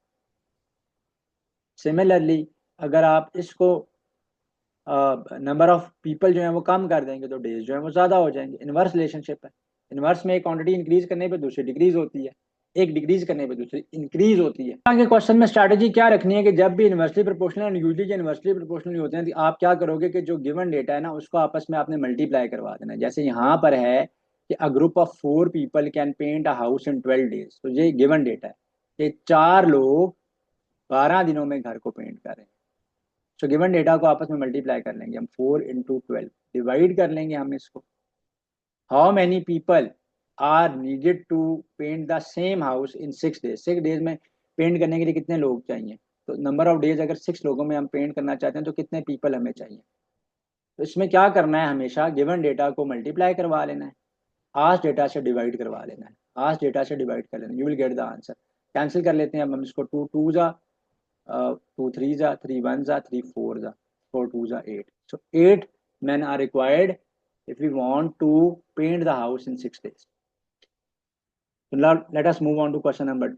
सिमिलरली अगर आप इसको नंबर ऑफ पीपल जो है वो कम कर देंगे तो डेज जो है वो ज़्यादा हो जाएंगे। इनवर्स रिलेशनशिप है। इनवर्स में एक क्वांटिटी इंक्रीज करने पे दूसरी डिक्रीज होती है, एक डिक्रीज करने पे दूसरी इंक्रीज होती है। आगे क्वेश्चन में स्ट्रैटेजी क्या रखनी है कि जब भी inversely proportional and usually inversely proportional होते हैं तो आप क्या करोगे कि जो गिवन डेटा है ना उसको आपस में आपने मल्टीप्लाई करवा देना है। जैसे यहाँ पर है कि a group of 4 people can paint a house in 12 days, तो ये गिवन डेटा है कि 4 लोग 12 दिनों में घर को पेंट कर रहे हैं। सो गिवन डेटा को आपस में मल्टीप्लाई कर लेंगे हम, 4 इंटू 12 डिवाइड कर लेंगे हम इसको। How many people are needed to paint the same house in 6 days, 6 days में पेंट करने के लिए कितने लोग चाहिए। तो नंबर ऑफ डेज अगर 6 लोगों में हम पेंट करना चाहते हैं तो कितने पीपल हमें चाहिए। तो इसमें क्या करना है, हमेशा गिवन डेटा को मल्टीप्लाई करवा लेना है, आज डेटा से डिवाइड करवा लेना है, आज डेटा से डिवाइड कर लेना, you will get the answer. Cancel कर लेते हैं अब हम इसको, 2 2 जा 2 3 जा 3 1 जा 3 4 जा 4 2 जा 8। So 8 men are required if we want to paint the house in 6 days. So let us move on to question number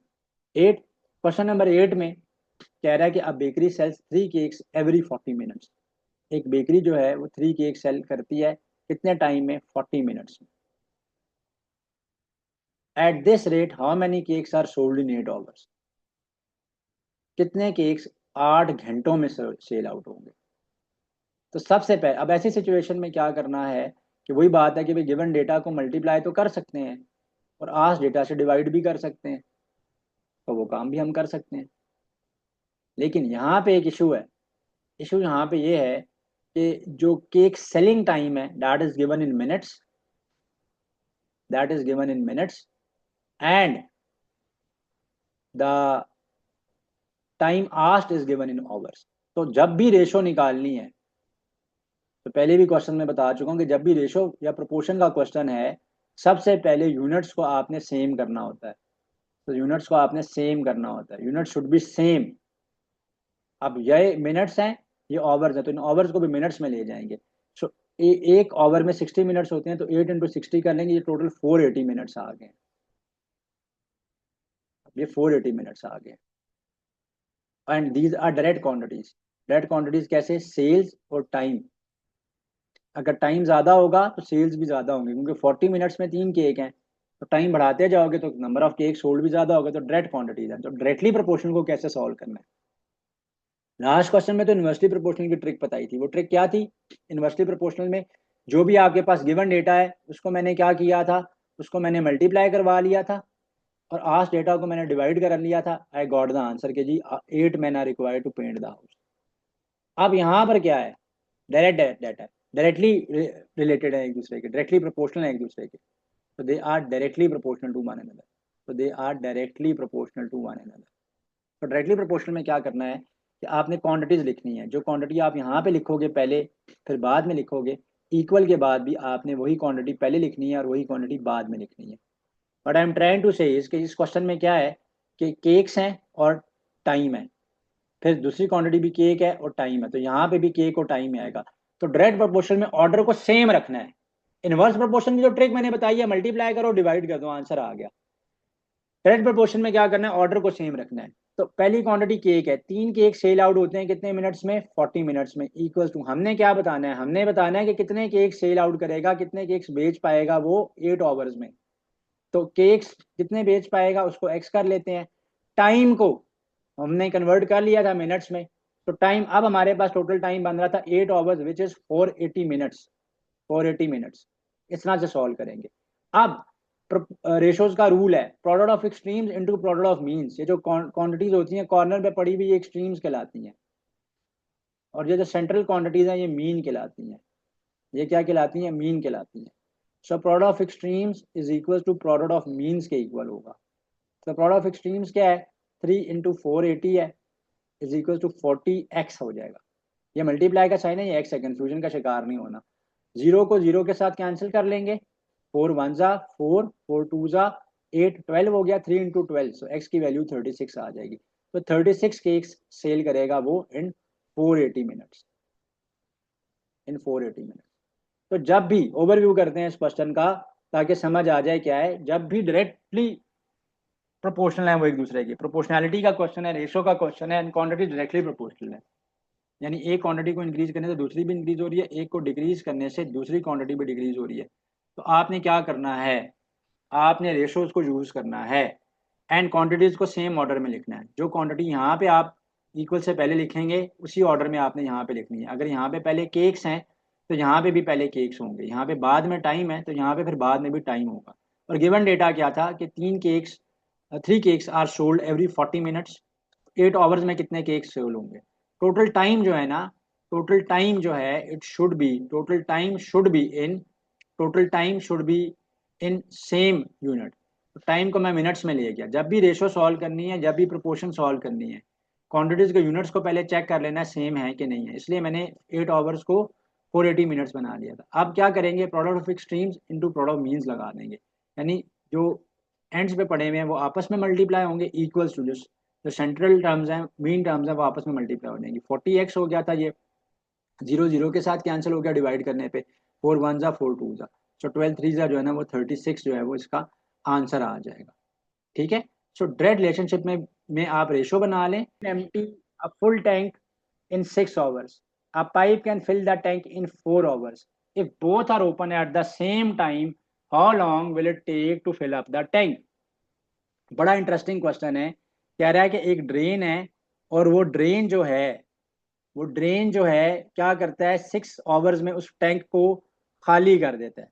8. Question number 8 में कह रहा है कि अब bakery sells 3 cakes every 40 minutes. एक बेकरी जो है वो 3 केक सेल करती है कितने टाइम में, 40 मिनट्स में। At this rate how many cakes are sold in 8 hours, कितने केक्स 8 घंटों में सेल आउट होंगे। तो सबसे पहले अब ऐसी सिचुएशन में क्या करना है कि वही बात है कि भाई गिवन डेटा को मल्टीप्लाई तो कर सकते हैं और आज डेटा से डिवाइड भी कर सकते हैं, तो वो काम भी हम कर सकते हैं। लेकिन यहाँ पे एक इशू है। इशू यहाँ पे ये है कि जो केक सेलिंग टाइम है that is given in minutes, that is given in minutes and the time asked is given in hours. तो जब भी रेशो निकालनी है, तो पहले भी क्वेश्चन में बता चुका हूँ कि जब भी रेशो या प्रोपोर्शन का क्वेश्चन है सबसे पहले यूनिट्स को आपने सेम करना होता है। तो यूनिट्स को आपने सेम करना होता है, यूनिट शुड बी सेम। अब ये मिनट्स हैं, ये आवर्स हैं, तो इन आवर्स को भी मिनट्स में ले जाएंगे। सो एक आवर में 60 मिनट्स होते हैं, तो 8 इंटू 60 कर लेंगे, ये टोटल 480 मिनट्स आ गए। ये 480 मिनट्स आ गए। And these are direct quantities. Direct quantities कैसे, सेल्स और टाइम। अगर टाइम ज़्यादा होगा तो सेल्स भी ज़्यादा होंगे, क्योंकि 40 मिनट्स में 3 केक हैं, तो टाइम बढ़ाते जाओगे तो नंबर ऑफ केक सोल्ड भी ज़्यादा होगा। तो डायरेक्ट क्वांटिटीज है। तो डायरेक्टली प्रोपोर्शनल को कैसे सॉल्व करना है, लास्ट क्वेश्चन में तो इन्वर्सली प्रोपोर्शनल की ट्रिक बताई थी। वो ट्रिक क्या थी, इन्वर्सली प्रोपोर्शनल में जो भी आपके पास गिवन डेटा है उसको मैंने क्या किया था, उसको मैंने मल्टीप्लाई करवा लिया था और आज डेटा को मैंने डिवाइड कर लिया था। आई गॉट द आंसर के जी 8 men are required to paint the house. अब यहाँ पर क्या है, डायरेक्ट डेटा, डायरेक्टली रिलेटेड है एक दूसरे के, डायरेक्टली प्रोपोर्शनल है एक दूसरे के। तो they are directly proportional to one another. तो they are directly proportional to one another. तो डायरेक्टली प्रोपोर्शनल में क्या करना है कि आपने क्वांटिटीज लिखनी है। जो क्वांटिटी आप यहाँ पे लिखोगे पहले, फिर बाद में लिखोगे, इक्वल के बाद भी आपने वही क्वांटिटी पहले लिखनी है और वही क्वांटिटी बाद में लिखनी है। But I am trying to say इस क्वेश्चन में क्या है कि केक्स हैं और टाइम है, फिर दूसरी क्वांटिटी भी केक है और टाइम है, तो यहाँ पे भी केक और टाइम आएगा। तो डायरेक्ट प्रोपोर्शन में ऑर्डर को सेम रखना है। इनवर्स प्रोपोर्शन की जो ट्रिक मैंने बताई है, मल्टीप्लाई करो डिवाइड कर दो, आंसर आ गया। डायरेक्ट प्रोपोर्शन में क्या करना है, ऑर्डर को सेम रखना है। तो पहली क्वांटिटी केक है, 3 केक सेल आउट होते हैं कितने मिनट्स में, 40 मिनट्स में। इक्वल टू हमने क्या बताना है, हमने बताना है कि कितने केक सेल आउट करेगा, कितने केक्स बेच पाएगा वो 8 आवर्स में। तो केक्स कितने बेच पाएगा उसको एक्स कर लेते हैं, टाइम को हमने कन्वर्ट कर लिया था मिनट्स में। तो टाइम अब हमारे पास टोटल टाइम बन रहा था 8 hours which is 480 minutes, 480 minutes. इस तरह से सॉल्व करेंगे। अब रेशोज का रूल है, product of extremes into product of means. ये जो क्वांटिटीज होती हैं कॉर्नर पे पड़ी हुई, ये एक्सट्रीम्स कहलाती हैं, और ये जो सेंट्रल क्वांटिटीज हैं ये मीन कहलाती हैं। ये क्या कहलाती हैं? मीन कहलाती हैं। So product of extremes is equal to product of means के इक्वल होगा। तो प्रोडक्ट ऑफ एक्सट्रीम्स क्या है? 3 इंटू 480 है, इज इक्वल टू 40x हो जाएगा। ये मल्टीप्लाई का साइन है, ये x है, कंफ्यूजन का शिकार नहीं होना। जीरो को जीरो के साथ कैंसिल कर लेंगे, 4 1 जा 4, 4 2 जा 8, 12 हो गया, 3 इंटू 12, सो x की वैल्यू 36 आ जाएगी। तो 36 केक्स सेल करेगा वो इन 480 मिनट्स, इन 480 मिनट्स। तो जब भी ओवरव्यू करते हैं इस क्वेश्चन का, ताकि समझ आ जाए क्या है, जब भी डायरेक्टली प्रोपोर्शनल है वो एक दूसरे की, प्रोपोर्शनैलिटी का क्वेश्चन है, रेशो का क्वेश्चन है, एंड क्वांटिटी डायरेक्टली प्रोपोर्शनल है, यानी एक क्वांटिटी को इंक्रीज करने से दूसरी भी इंक्रीज हो रही है, एक को डिक्रीज करने से दूसरी क्वांटिटी भी डिक्रीज हो रही है। तो आपने क्या करना है? आपने रेशोज को यूज करना है एंड क्वांटिटीज को सेम ऑर्डर में लिखना है। जो क्वांटिटी यहाँ पे आप इक्वल से पहले लिखेंगे उसी ऑर्डर में आपने यहाँ पे लिखनी है। अगर यहाँ पे पहले केक्स हैं तो यहाँ पे भी पहले केक्स होंगे, यहाँ पे बाद में टाइम है तो यहाँ पे फिर बाद में भी टाइम होगा। और गिवन डेटा क्या था कि 3 cakes are sold every 40 minutes. 8 hours में कितने केक्स सेल होंगे? टोटल टाइम जो है ना, टोटल टाइम जो है it should be, total time should be in same unit. Time को मैं मिनट्स में ले गया। जब भी रेशो सॉल्व करनी है, जब भी प्रोपोर्शन सॉल्व करनी है, क्वांटिटीज के यूनिट्स को पहले चेक कर लेना सेम है कि नहीं है, इसलिए मैंने 8 आवर्स को 480 मिनट्स बना लिया था। अब क्या करेंगे? Product of extremes into product of means लगा देंगे, यानी जो एंड्स पे पड़े हुए हैं वो आपस में मल्टीप्लाई होंगे, इक्वल्स टू जो सेंट्रल टर्म्स हैं, मीन टर्म्स हैं, वो आपस में मल्टीप्लाई हो जाएंगी। 40x हो गया था, ये जीरो जीरो के साथ कैंसिल हो गया डिवाइड करने पे, 4 1 जा 4 2 जा, सो 12 3 जा जो है ना वो 36 जो है वो इसका आंसर आ जाएगा। ठीक है। सो डायरेक्ट रिलेशनशिप में आप रेशो बना लें। Empty a full tank in 6 hours, a pipe can fill the tank in 4 hours, if both are open at the same time how long will it take to fill up the tank. बड़ा interesting question है। कह रहा है कि एक drain है और वो ड्रेन जो है क्या करता है, 6 आवर्स में उस टैंक को खाली कर देता है।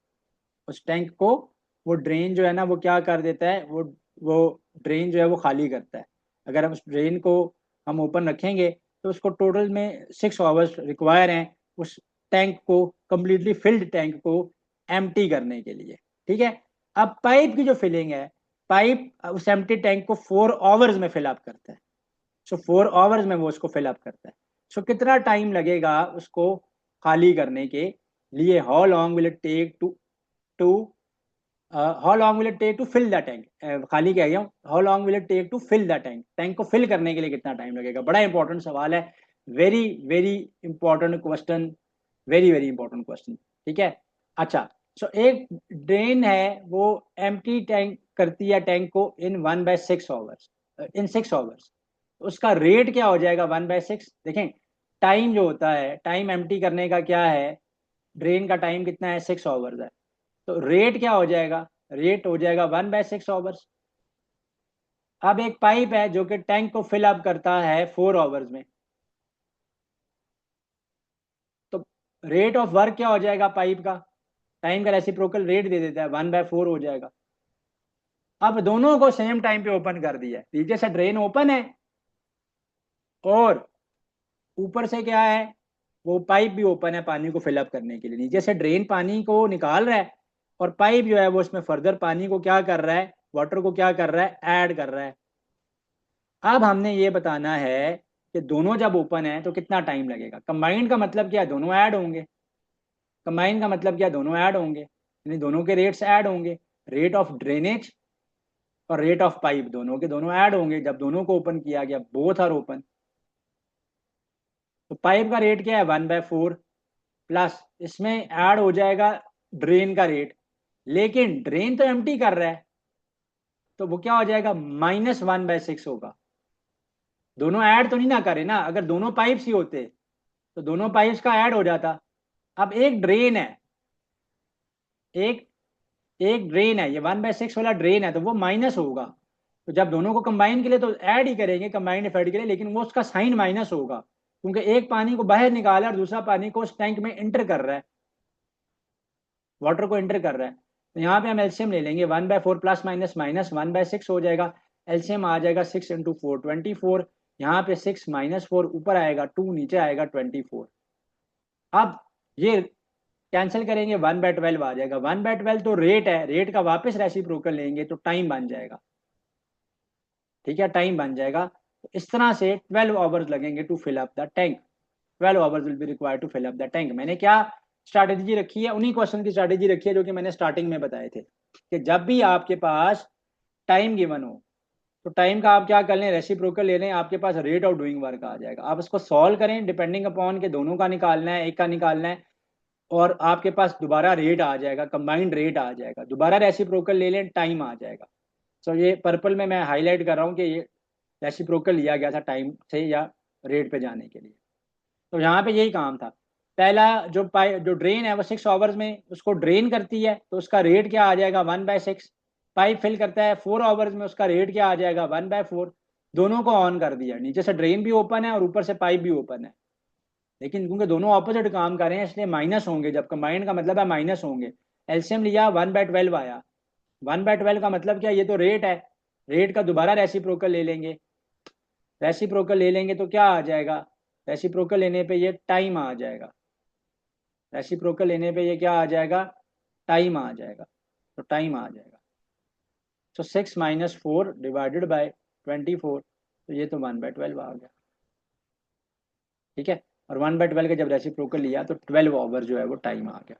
उस टैंक को वो ड्रेन जो है ना वो क्या कर देता है, वो ड्रेन जो है वो खाली करता है। अगर हम उस ड्रेन को हम ओपन रखेंगे तो उसको टोटल में 6 आवर्स रिक्वायर हैं उस टैंक को, कंप्लीटली फिल्ड टैंक को एम्प्टी करने के लिए। ठीक है। अब पाइप की जो फिलिंग है, पाइप उस एम्प्टी टैंक को 4 आवर्स में फिल अप करता है। सो 4 आवर्स में वो उसको फिल अप करता है। सो कितना टाइम लगेगा उसको खाली करने के लिए? How long will it take to how long will it take to fill the tank, खाली कह गया हूँ, how long will it take to fill the tank, tank को फिल करने के लिए कितना टाइम लगेगा? बड़ा इंपॉर्टेंट सवाल है, very very important question, very very important question. ठीक है। अच्छा, सो एक ड्रेन है वो एम्प्टी टैंक करती है टैंक को इन 1/6 आवर्स, इन 6 आवर्स। उसका रेट क्या हो जाएगा? 1/6। देखें टाइम जो होता है, टाइम एम्प्टी करने का क्या है, ड्रेन का टाइम कितना है? 6 आवर्स है। तो रेट क्या हो जाएगा? रेट हो जाएगा 1/6 आवर्स। अब एक पाइप है जो कि टैंक को फिल अप करता है 4 आवर्स में, तो रेट ऑफ वर्क क्या हो जाएगा पाइप का? टाइम का रेसिप्रोकल रेट दे देता है, 1/4 हो जाएगा। अब दोनों को सेम टाइम पे ओपन कर दिया है, नीचे से ड्रेन ओपन है और ऊपर से क्या है, वो पाइप भी ओपन है पानी को फिलअप करने के लिए। नीचे से ड्रेन पानी को निकाल रहा है और पाइप जो है वो इसमें फर्दर पानी को क्या कर रहा है, वाटर को क्या कर रहा है, ऐड कर रहा है। अब हमने ये बताना है कि दोनों जब ओपन है तो कितना टाइम लगेगा। कंबाइंड का मतलब क्या? दोनों ऐड होंगे। कंबाइन का मतलब क्या? दोनों ऐड होंगे, यानी दोनों के रेट्स ऐड होंगे। रेट ऑफ ड्रेनेज और रेट ऑफ पाइप दोनों के दोनों ऐड होंगे जब दोनों को ओपन किया गया, बोथ आर ओपन। तो पाइप का रेट क्या है? 1/4 प्लस इसमें ऐड हो जाएगा ड्रेन का रेट, लेकिन ड्रेन तो एम्प्टी कर रहा है तो वो क्या हो जाएगा? -1/6 होगा। दोनों ऐड तो नहीं ना करे ना, अगर दोनों पाइप्स ही होते तो दोनों पाइप्स का ऐड हो जाता। अब एक ड्रेन है, एक एक ड्रेन है, ये 1/6 वाला ड्रेन है तो वो माइनस होगा। तो जब दोनों को कंबाइन के लिए तो ऐड ही करेंगे कंबाइंड इफेक्ट के लिए, लेकिन वो उसका साइन माइनस होगा क्योंकि एक पानी को बाहर निकाला और दूसरा पानी को उस टैंक में इंटर कर रहा है, वाटर को इंटर कर रहा है। तो यहाँ पे हम एलसीएम ले लेंगे, 1/4 प्लस माइनस माइनस 1/6 हो जाएगा। एलसीएम आ जाएगा 6 इंटू 4 24। यहाँ पे 6 माइनस 4 ऊपर आएगा, 2 नीचे आएगा 24। अब ये कैंसिल करेंगे, 1/12 आ जाएगा। 1/12 तो रेट है, रेट का वापस रेसिप्रोकल लेंगे तो टाइम बन जाएगा। ठीक है, टाइम बन जाएगा। तो इस तरह से 12 आवर्स लगेंगे to fill up the tank. 12 hours will be required to fill up the tank. मैंने क्या स्ट्रैटेजी रखी है, उन्हीं क्वेश्चन की स्ट्रैटेजी रखी है जो कि मैंने स्टार्टिंग में बताए थे, कि जब भी आपके पास टाइम गिवन हो तो टाइम का आप क्या कर लें, रेसिप्रोकल ले लें, आपके पास रेट ऑफ डूइंग वर्क आ जाएगा। आप इसको सॉल्व करें डिपेंडिंग अपॉन के दोनों का निकालना है, एक का निकालना है, और आपके पास दोबारा रेट आ जाएगा, कंबाइंड रेट आ जाएगा। दोबारा रेसिप्रोकल ले लें, टाइम आ जाएगा। सो ये पर्पल में मैं हाईलाइट कर रहा हूँ कि ये रेसिप्रोकल लिया गया था टाइम से या रेट पे जाने के लिए। तो यहाँ पे यही काम था। पहला जो ड्रेन है वो 6 आवर्स में उसको ड्रेन करती है, तो उसका रेट क्या आ जाएगा, 1/6। पाइप फिल करता है 4 आवर्स में, उसका रेट क्या आ जाएगा, 1/4। दोनों को ऑन कर दिया, नीचे से ड्रेन भी ओपन है और ऊपर से पाइप भी ओपन है, लेकिन क्योंकि दोनों ऑपोजिट काम कर रहे हैं इसलिए माइनस होंगे। जब कंबाइंड का मतलब है माइनस होंगे। एलसीएम लिया, 1/12 आया। 1/12 का मतलब क्या, ये तो रेट है, रेट का दोबारा रेसिप्रोकल ले लेंगे। रेसिप्रोकल ले लेंगे तो क्या आ जाएगा, रेसिप्रोकल लेने पे ये टाइम आ जाएगा। रेसिप्रोकल लेने पे ये क्या आ जाएगा, टाइम आ जाएगा। तो टाइम आ जाएगा। तो 6 माइनस 4 डिवाइडेड बाई 24, तो ये तो 1/12 आ गया। ठीक है, और 1/12 का जब रेसिप्रोकल लिया तो 12 आवर जो है वो टाइम आ गया।